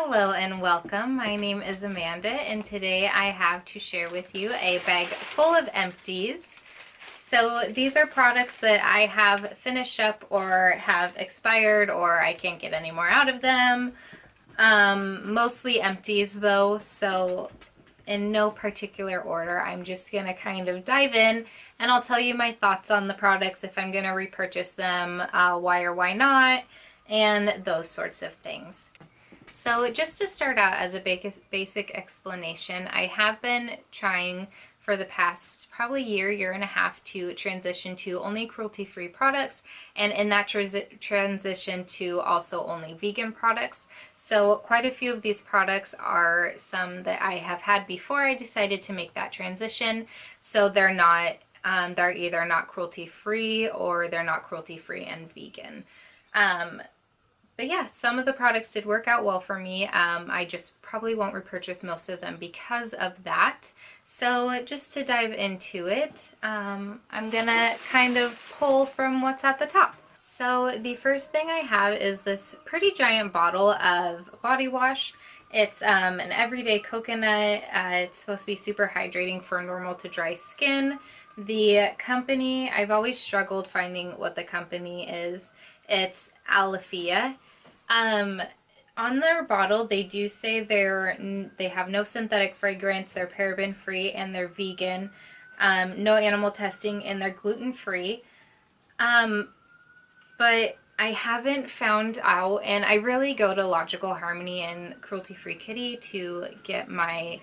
Hello and welcome. My name is Amanda and today I have to share with you a bag full of empties. So these are products that I have finished up or have expired or I can't get any more out of them. Mostly empties though, so in no particular order. I'm just going to kind of dive in and I'll tell you my thoughts on the products, if I'm going to repurchase them, why or why not, and those sorts of things. So just to start out as a basic explanation, I have been trying for the past probably year and a half to transition to only cruelty-free products, and in that transition to also only vegan products. So quite a few of these products are some that I have had before I decided to make that transition. So they're either not cruelty-free or they're not cruelty-free and vegan. But yeah, some of the products did work out well for me. I just probably won't repurchase most of them because of that. So just to dive into it, I'm gonna kind of pull from what's at the top. So the first thing I have is this pretty giant bottle of body wash. It's an everyday coconut. It's supposed to be super hydrating for normal to dry skin. The company, I've always struggled finding what the company is. It's Alafia. On their bottle, they do say they have no synthetic fragrance, they're paraben free, and they're vegan. No animal testing, and they're gluten free. But I haven't found out, and I really go to Logical Harmony and Cruelty Free Kitty to get my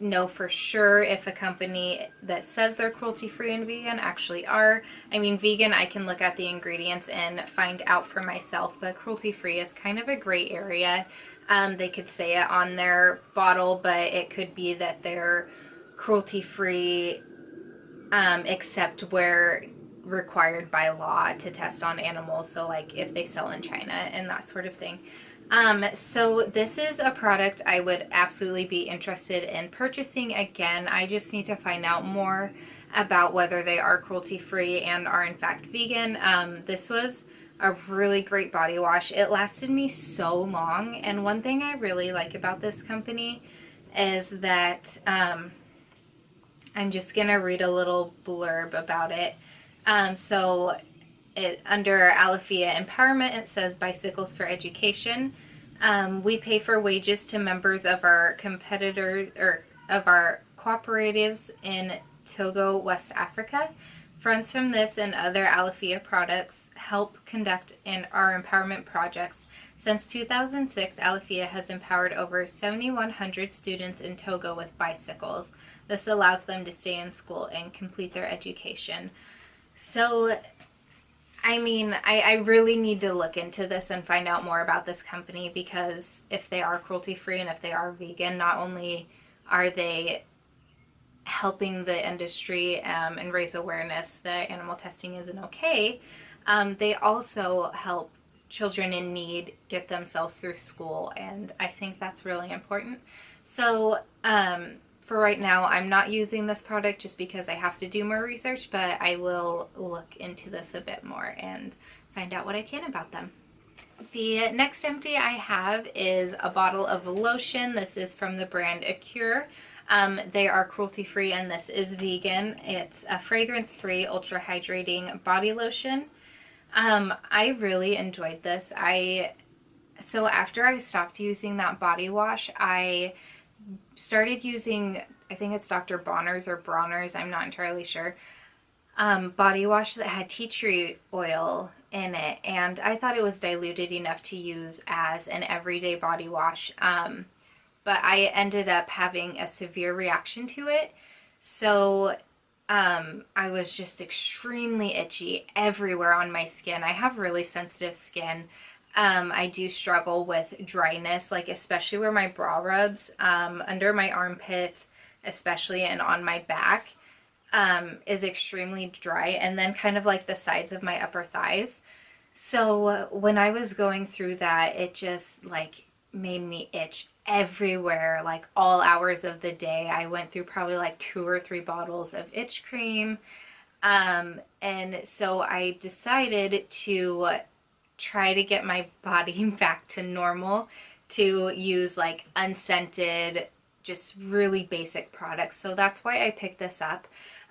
know for sure if a company that says they're cruelty-free and vegan actually are. I mean, vegan, I can look at the ingredients and find out for myself, but cruelty-free is kind of a gray area. They could say it on their bottle, but it could be that they're cruelty-free except where required by law to test on animals, so like if they sell in China and that sort of thing. So this is a product I would absolutely be interested in purchasing again. I just need to find out more about whether they are cruelty-free and are in fact vegan. This was a really great body wash. It lasted me so long, and one thing I really like about this company is that I'm just gonna read a little blurb about it. Under Alafia Empowerment, it says Bicycles for Education. We pay for wages to members of our competitors or of our cooperatives in Togo, West Africa. Funds from this and other Alafia products help conduct our empowerment projects. Since 2006, Alafia has empowered over 7,100 students in Togo with bicycles. This allows them to stay in school and complete their education. So I mean, I really need to look into this and find out more about this company, because if they are cruelty-free and if they are vegan, not only are they helping the industry and raise awareness that animal testing isn't okay, they also help children in need get themselves through school, and I think that's really important. So for right now, I'm not using this product just because I have to do more research, but I will look into this a bit more and find out what I can about them. The next empty I have is a bottle of lotion. This is from the brand Acure. They are cruelty-free and this is vegan. It's a fragrance-free, ultra-hydrating body lotion. I really enjoyed this. So after I stopped using that body wash, I started using, I think it's Dr. Bonner's or Bronner's, I'm not entirely sure, body wash that had tea tree oil in it, and I thought it was diluted enough to use as an everyday body wash, but I ended up having a severe reaction to it, so I was just extremely itchy everywhere on my skin. I have really sensitive skin. I do struggle with dryness, like especially where my bra rubs, under my armpits especially, and on my back, is extremely dry, and then kind of like the sides of my upper thighs. So when I was going through that, it just like made me itch everywhere, like all hours of the day. I went through probably like 2 or 3 bottles of itch cream, and so I decided to try to get my body back to normal to use like unscented, just really basic products. So that's why I picked this up.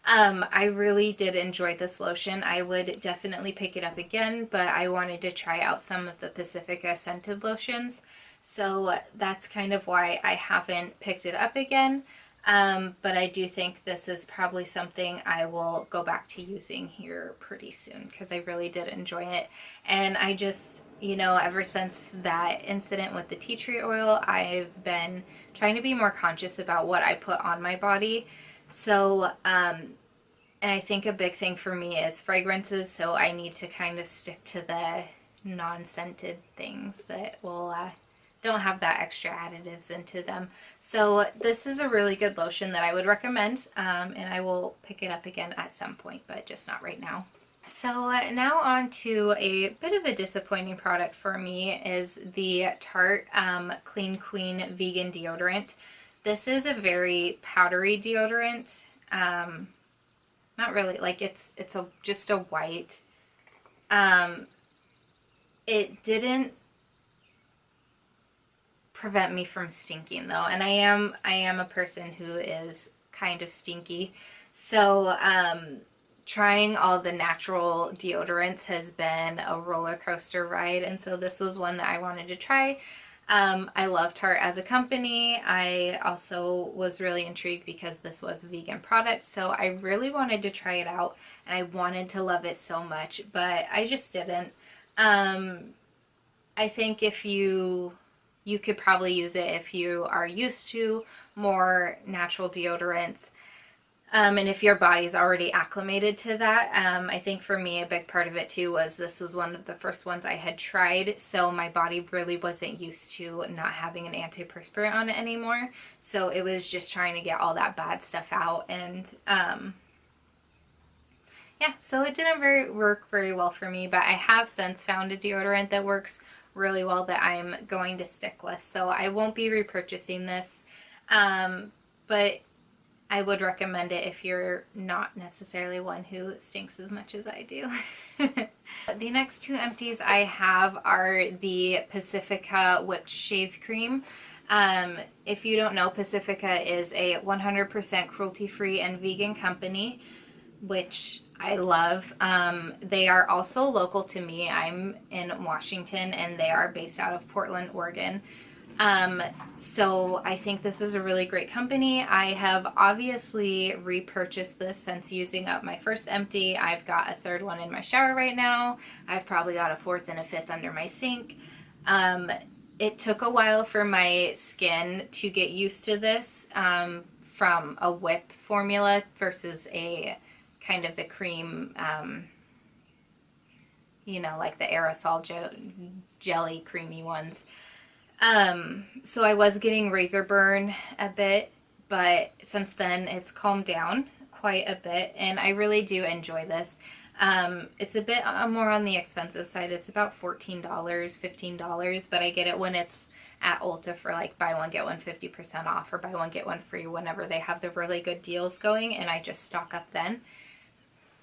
I really did enjoy this lotion. I would definitely pick it up again, but I wanted to try out some of the Pacifica scented lotions. So that's kind of why I haven't picked it up again. But I do think this is probably something I will go back to using here pretty soon because I really did enjoy it. And I just, you know, ever since that incident with the tea tree oil, I've been trying to be more conscious about what I put on my body. So, and I think a big thing for me is fragrances, so I need to kind of stick to the non-scented things that will don't have that extra additives into them. So this is a really good lotion that I would recommend, and I will pick it up again at some point, but just not right now. So now on to a bit of a disappointing product for me is the Tarte Clean Queen Vegan Deodorant. This is a very powdery deodorant. Not really, like it's just a white. It didn't prevent me from stinking though, and I am a person who is kind of stinky. So trying all the natural deodorants has been a roller coaster ride, and so this was one that I wanted to try. I love Tarte as a company. I also was really intrigued because this was a vegan product, so I really wanted to try it out and I wanted to love it so much, but I just didn't. I think if you could probably use it if you are used to more natural deodorants. And if your body's already acclimated to that. I think for me a big part of it too was this was one of the first ones I had tried, so my body really wasn't used to not having an antiperspirant on it anymore. So it was just trying to get all that bad stuff out, and yeah, so it didn't work very well for me, but I have since found a deodorant that works really well that I'm going to stick with. So I won't be repurchasing this, but I would recommend it if you're not necessarily one who stinks as much as I do. The next two empties I have are the Pacifica Whipped Shave Cream. If you don't know, Pacifica is a 100% cruelty-free and vegan company, which I love. They are also local to me. I'm in Washington and they are based out of Portland, Oregon. So I think this is a really great company. I have obviously repurchased this since using up my first empty. I've got a third one in my shower right now. I've probably got a fourth and a fifth under my sink. It took a while for my skin to get used to this, from a whip formula versus a kind of the cream, you know, like the aerosol jelly creamy ones. So I was getting razor burn a bit, but since then it's calmed down quite a bit, and I really do enjoy this. It's a bit more on the expensive side. It's about $14, $15, but I get it when it's at Ulta for like buy one get one 50% off, or buy one get one free whenever they have the really good deals going, and I just stock up then.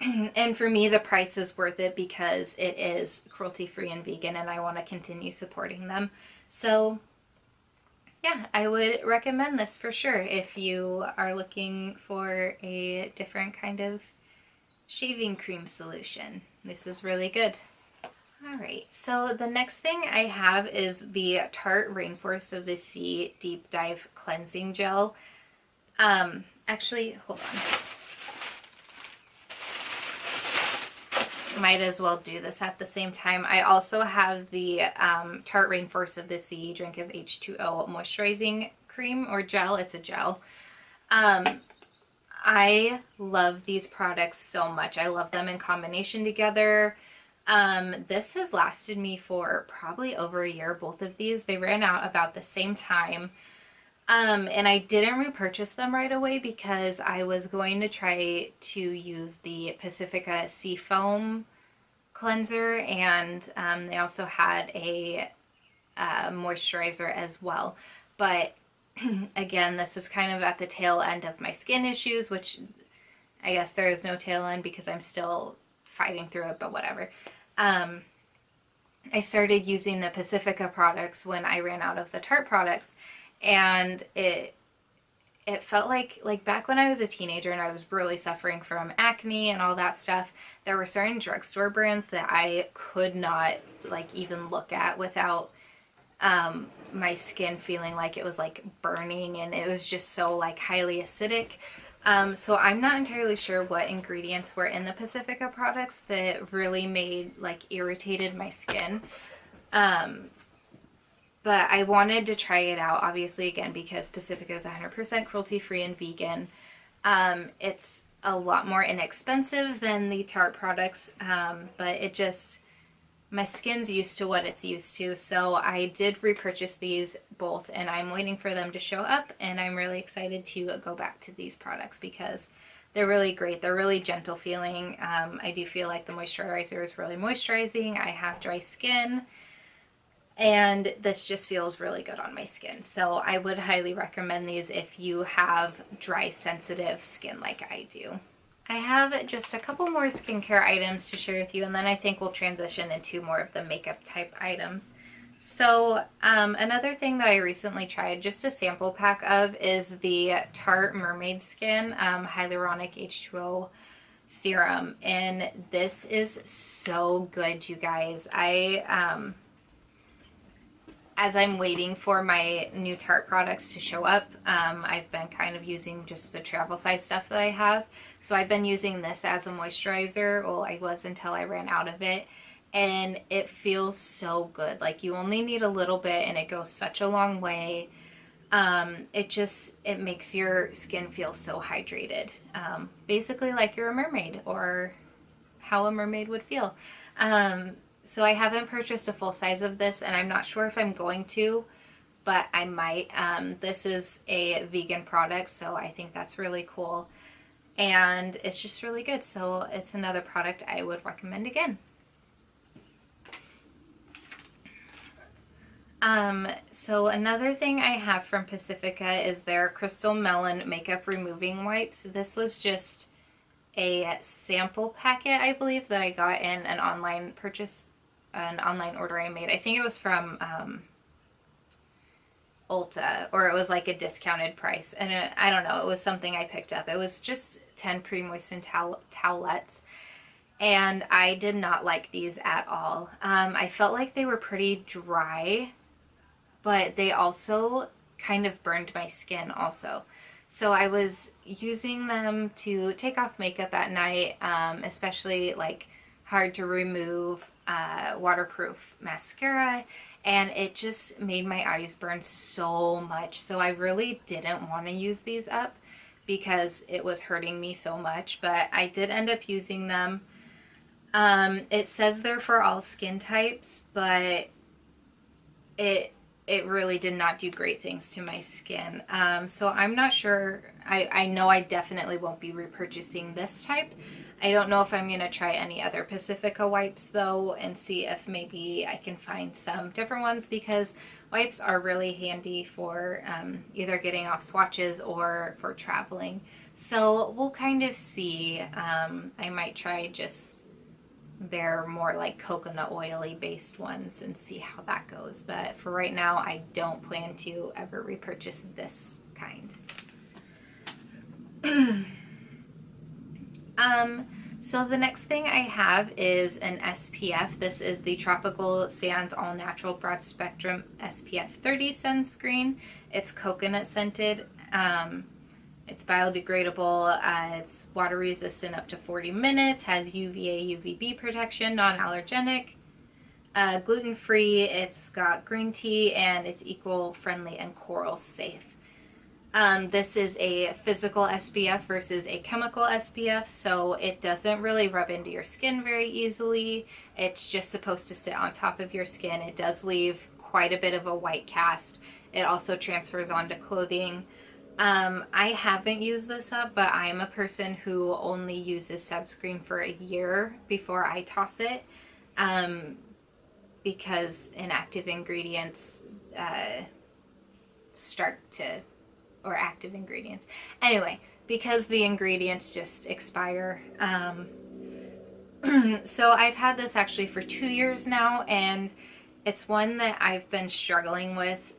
And for me, the price is worth it because it is cruelty-free and vegan, and I want to continue supporting them. So yeah, I would recommend this for sure if you are looking for a different kind of shaving cream solution. This is really good. Alright, so the next thing I have is the Tarte Rainforest of the Sea Deep Dive Cleansing Gel. Actually, hold on. Might as well do this at the same time. I also have the Tarte Rainforest of the Sea Drink of H2O Moisturizing Cream, or gel. It's a gel. I love these products so much. I love them in combination together. This has lasted me for probably over a year, both of these. They ran out about the same time. And I didn't repurchase them right away because I was going to try to use the Pacifica Sea Foam cleanser, and they also had a moisturizer as well. But again, this is kind of at the tail end of my skin issues, which I guess there is no tail end because I'm still fighting through it, but whatever. I started using the Pacifica products when I ran out of the Tarte products, and it felt like back when I was a teenager and I was really suffering from acne and all that stuff, there were certain drugstore brands that I could not like even look at without my skin feeling like it was like burning, and it was just so like highly acidic. So I'm not entirely sure what ingredients were in the Pacifica products that really made like irritated my skin. Um, but I wanted to try it out, obviously, again, because Pacifica is 100% cruelty free and vegan. It's a lot more inexpensive than the Tarte products, but it just, my skin's used to what it's used to. So I did repurchase these both, and I'm waiting for them to show up, and I'm really excited to go back to these products because they're really great. They're really gentle feeling. I do feel like the moisturizer is really moisturizing. I have dry skin, and this just feels really good on my skin. So I would highly recommend these if you have dry, sensitive skin like I do. I have just a couple more skincare items to share with you, and then I think we'll transition into more of the makeup type items. So another thing that I recently tried, just a sample pack of, is the Tarte Mermaid Skin Hyaluronic H2O Serum, and this is so good, you guys. As I'm waiting for my new Tarte products to show up, I've been kind of using just the travel size stuff that I have. So I've been using this as a moisturizer. Well, I was until I ran out of it. And it feels so good. Like, you only need a little bit and it goes such a long way. It makes your skin feel so hydrated. Basically like you're a mermaid, or how a mermaid would feel. So I haven't purchased a full size of this, and I'm not sure if I'm going to, but I might. This is a vegan product, so I think that's really cool. And it's just really good. So it's another product I would recommend again. So another thing I have from Pacifica is their Crystal Melon Makeup Removing Wipes. This was just a sample packet, I believe, that I got in an online purchase, an online order I made. I think it was from Ulta, or it was like a discounted price. And I don't know, it was something I picked up. It was just 10 pre-moistened towelettes. And I did not like these at all. I felt like they were pretty dry, but they also kind of burned my skin also. So I was using them to take off makeup at night, especially like hard to remove waterproof mascara, and it just made my eyes burn so much. So I really didn't want to use these up because it was hurting me so much, but I did end up using them. It says they're for all skin types, but it really did not do great things to my skin. So I'm not sure. I know I definitely won't be repurchasing this type. I don't know if I'm going to try any other Pacifica wipes though, and see if maybe I can find some different ones, because wipes are really handy for either getting off swatches or for traveling. So we'll kind of see. I might try just their more like coconut oily based ones and see how that goes. But for right now, I don't plan to ever repurchase this kind. So the next thing I have is an SPF. This is the Tropical Sands All Natural Broad Spectrum SPF 30 sunscreen. It's coconut scented. It's biodegradable, it's water resistant up to 40 minutes, has UVA, UVB protection, non-allergenic, gluten-free, it's got green tea, and it's eco-friendly and coral safe. This is a physical SPF versus a chemical SPF, so it doesn't really rub into your skin very easily. It's just supposed to sit on top of your skin. It does leave quite a bit of a white cast. It also transfers onto clothing. I haven't used this up, but I'm a person who only uses sunscreen for a year before I toss it, because inactive ingredients or active ingredients. Anyway, because the ingredients just expire So I've had this actually for 2 years now, and it's one that I've been struggling with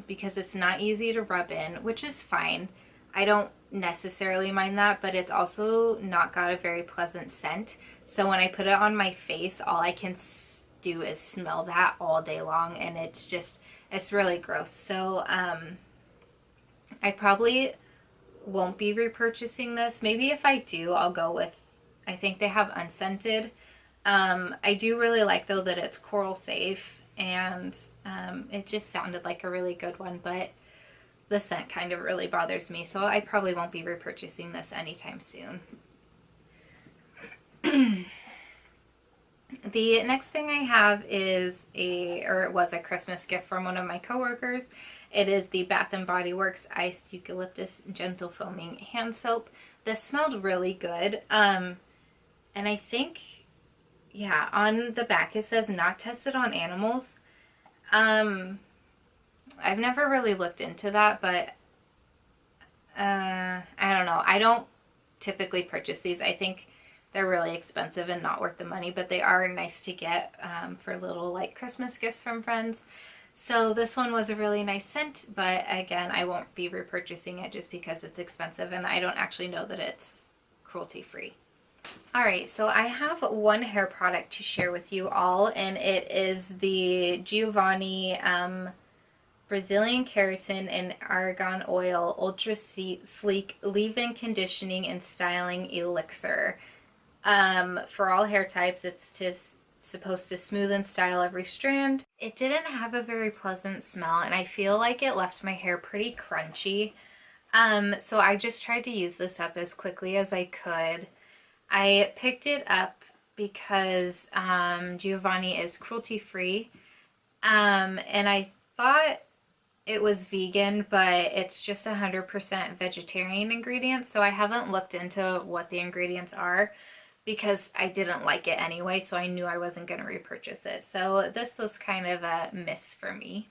because it's not easy to rub in, which is fine. I don't necessarily mind that, but it's also not got a very pleasant scent. So when I put it on my face, all I can do is smell that all day long, and it's really gross. So I probably won't be repurchasing this. Maybe if I do, I'll go with, I think they have unscented. I do really like though that it's coral safe, and it just sounded like a really good one, but the scent kind of really bothers me, so I probably won't be repurchasing this anytime soon. The next thing I have is it was a Christmas gift from one of my coworkers. It is the Bath & Body Works Iced Eucalyptus Gentle Foaming Hand Soap. This smelled really good. And I think, yeah, on the back it says not tested on animals. I've never really looked into that, but I don't know. I don't typically purchase these. I think they're really expensive and not worth the money, but they are nice to get for little like Christmas gifts from friends. So this one was a really nice scent, but again, I won't be repurchasing it just because it's expensive and I don't actually know that it's cruelty free. Alright, so I have one hair product to share with you all, and it is the Giovanni Brazilian Keratin and Argan Oil Ultra Sleek Leave-In Conditioning and Styling Elixir. For all hair types, it's supposed to smooth and style every strand. It didn't have a very pleasant smell, and I feel like it left my hair pretty crunchy. So I just tried to use this up as quickly as I could. I picked it up because Giovanni is cruelty-free, and I thought it was vegan, but it's just 100% vegetarian ingredients, so I haven't looked into what the ingredients are because I didn't like it anyway, so I knew I wasn't going to repurchase it. So this was kind of a miss for me.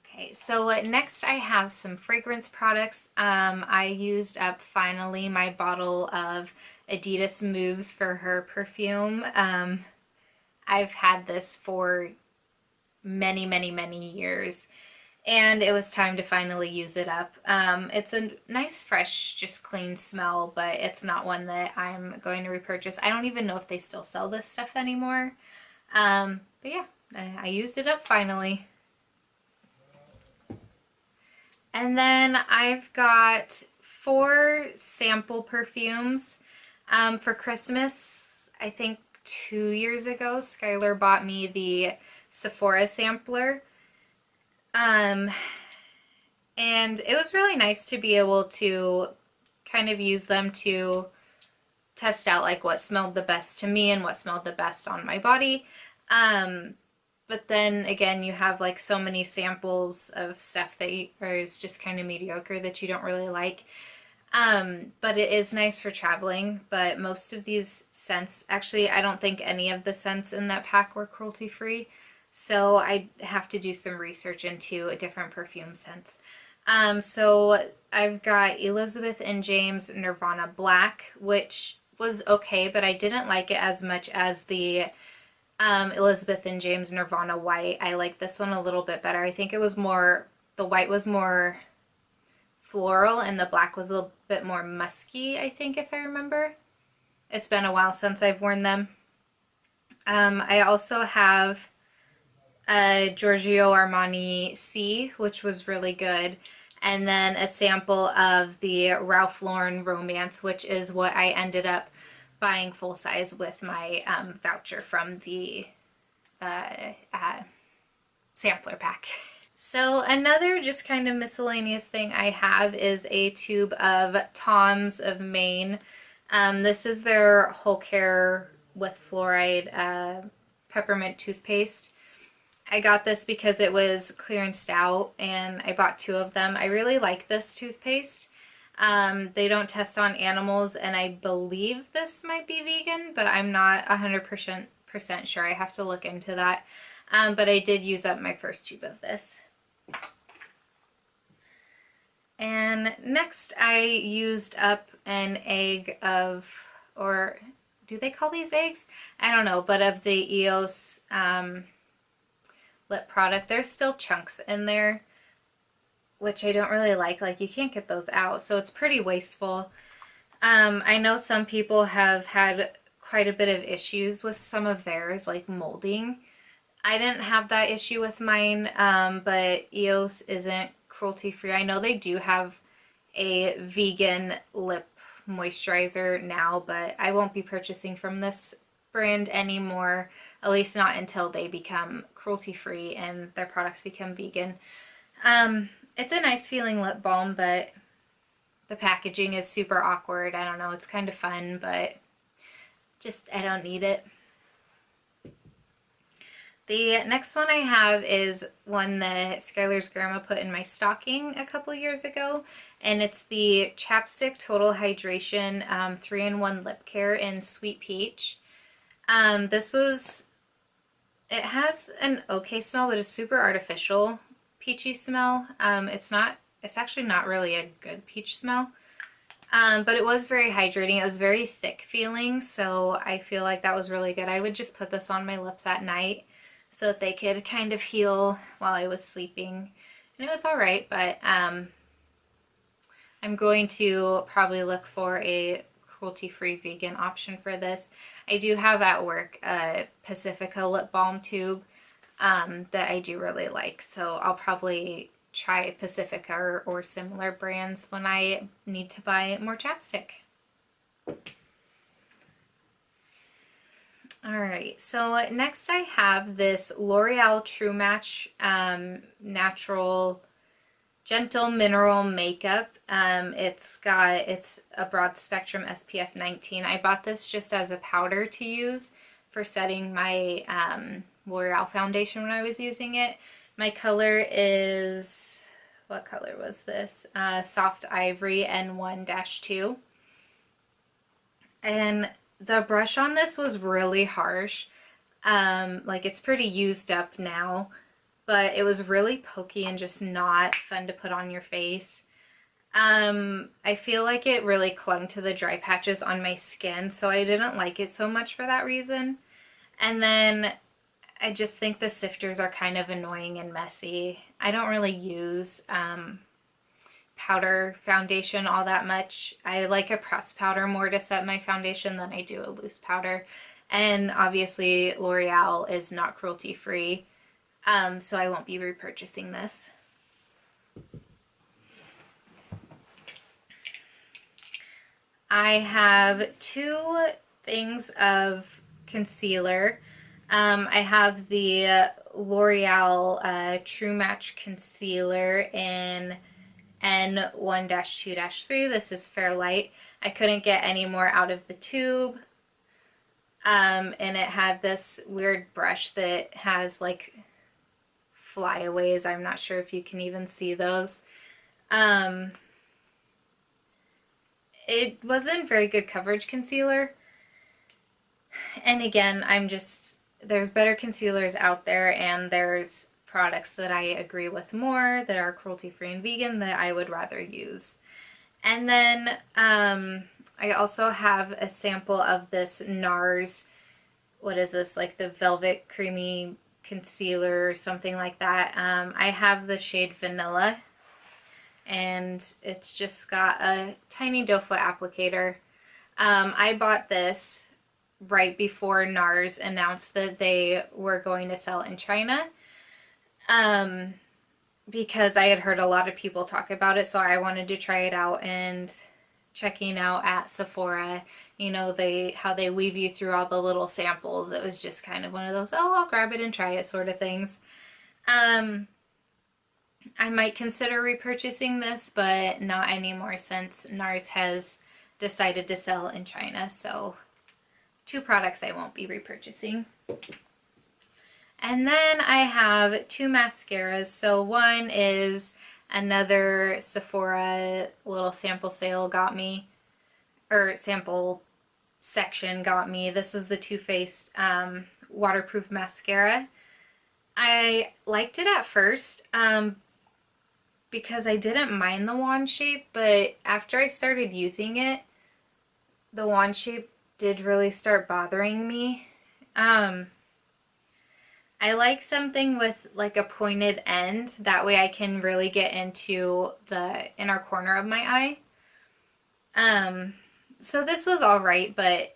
Okay, so next I have some fragrance products. I used up finally my bottle of Adidas Moves for Her perfume. I've had this for many years, and it was time to finally use it up. It's a nice, fresh, just clean smell, but it's not one that I'm going to repurchase. I don't even know if they still sell this stuff anymore. But yeah, I used it up finally. And then I've got 4 sample perfumes. For Christmas, I think 2 years ago, Skylar bought me the Sephora sampler. And it was really nice to be able to kind of use them to test out like what smelled the best to me and what smelled the best on my body. But then again, you have like so many samples of stuff that is just kind of mediocre that you don't really like. But it is nice for traveling, but most of these scents, actually I don't think any of the scents in that pack were cruelty free. So I have to do some research into a different perfume scents. So I've got Elizabeth and James Nirvana Black, which was okay, but I didn't like it as much as the Elizabeth and James Nirvana White. I like this one a little bit better. I think it was more, the white was more floral and the black was a little bit more musky, I think, if I remember. It's been a while since I've worn them. I also have Giorgio Armani C, which was really good, and then a sample of the Ralph Lauren Romance, which is what I ended up buying full size with my voucher from the sampler pack. So another just kind of miscellaneous thing I have is a tube of Tom's of Maine. This is their whole care with fluoride peppermint toothpaste. I got this because it was clearanced out and I bought 2 of them. I really like this toothpaste. They don't test on animals, and I believe this might be vegan, but I'm not 100% sure. I have to look into that. But I did use up my first tube of this. And next I used up an egg of or do they call these eggs? I don't know, but of the EOS lip product, there's still chunks in there, which I don't really like. Like, you can't get those out, so it's pretty wasteful. I know some people have had quite a bit of issues with some of theirs, like molding. I didn't have that issue with mine, but EOS isn't cruelty free. I know they do have a vegan lip moisturizer now, but I won't be purchasing from this brand anymore, at least not until they become cruelty free and their products become vegan. It's a nice feeling lip balm, but the packaging is super awkward. I don't know, it's kind of fun, but just I don't need it. The next one I have is one that Skylar's grandma put in my stocking a couple years ago, and it's the Chapstick Total Hydration 3-in-1 Lip Care in Sweet Peach. It has an okay smell, but it's super artificial peachy smell. It's actually not really a good peach smell. But it was very hydrating. It was very thick feeling, so I feel like that was really good. I would just put this on my lips at night so that they could kind of heal while I was sleeping. And it was alright, but I'm going to probably look for a cruelty-free vegan option for this. I do have at work a Pacifica lip balm tube that I do really like, so I'll probably try Pacifica or similar brands when I need to buy more chapstick. Alright, so next I have this L'Oreal True Match Natural Gentle Mineral Makeup. It's a broad spectrum SPF 19. I bought this just as a powder to use for setting my L'Oreal foundation when I was using it. My color is, what color was this? Soft Ivory N1-2. And the brush on this was really harsh. Like, it's pretty used up now, but it was really pokey and just not fun to put on your face. I feel like it really clung to the dry patches on my skin, so I didn't like it so much for that reason. And then I just think the sifters are kind of annoying and messy. I don't really use powder foundation all that much. I like a pressed powder more to set my foundation than I do a loose powder. And obviously L'Oreal is not cruelty free, so I won't be repurchasing this. I have two things of concealer. I have the L'Oreal True Match Concealer in N1-2-3. This is Fairlight. I couldn't get any more out of the tube. And it had this weird brush that has like flyaways. I'm not sure if you can even see those. It wasn't very good coverage concealer. And again, there's better concealers out there, and there's products that I agree with more that are cruelty-free and vegan that I would rather use. And then I also have a sample of this NARS, what is this, like the Velvet Creamy Concealer or something like that. I have the shade Vanilla, and it's just got a tiny doe foot applicator. I bought this right before NARS announced that they were going to sell in China. Because I had heard a lot of people talk about it, so I wanted to try it out. And checking out at Sephora, you know, how they weave you through all the little samples, it was just kind of one of those, oh, I'll grab it and try it sort of things. I might consider repurchasing this, but not anymore since NARS has decided to sell in China, so two products I won't be repurchasing. And then I have two mascaras. So one is another Sephora little sample sale got me, or sample section got me. This is the Too Faced waterproof mascara. I liked it at first because I didn't mind the wand shape, but after I started using it, the wand shape did really start bothering me. I like something with like a pointed end. That way I can really get into the inner corner of my eye. So this was all right, but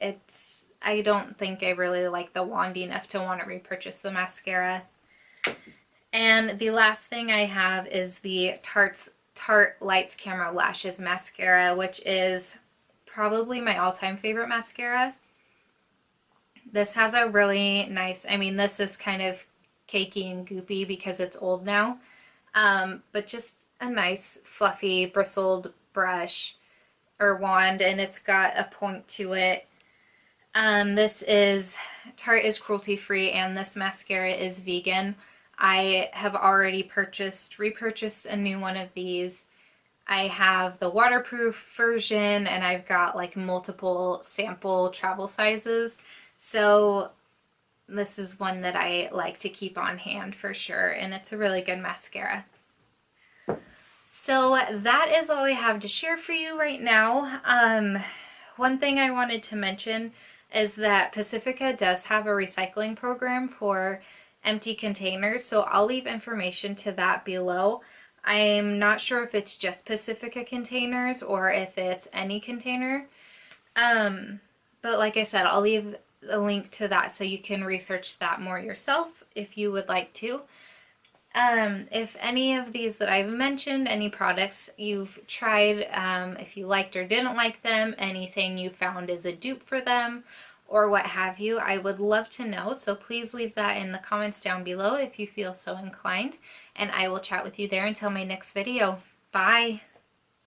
I don't think I really like the wand enough to want to repurchase the mascara. And the last thing I have is the Tarte Lights Camera Lashes mascara, which is probably my all-time favorite mascara. This has a really nice, I mean, this is kind of cakey and goopy because it's old now, but just a nice fluffy bristled brush or wand, and it's got a point to it. Tarte is cruelty free, and this mascara is vegan. I have already repurchased a new one of these. I have the waterproof version, and I've got like multiple sample travel sizes. So this is one that I like to keep on hand for sure, and it's a really good mascara. So that is all I have to share for you right now. One thing I wanted to mention is that Pacifica does have a recycling program for empty containers, so I'll leave information to that below. I'm not sure if it's just Pacifica containers or if it's any container, but like I said, I'll leave a link to that so you can research that more yourself if you would like to. If any of these that I've mentioned, any products you've tried, if you liked or didn't like them, anything you found is a dupe for them, or what have you, I would love to know. So please leave that in the comments down below if you feel so inclined, and I will chat with you there until my next video. Bye!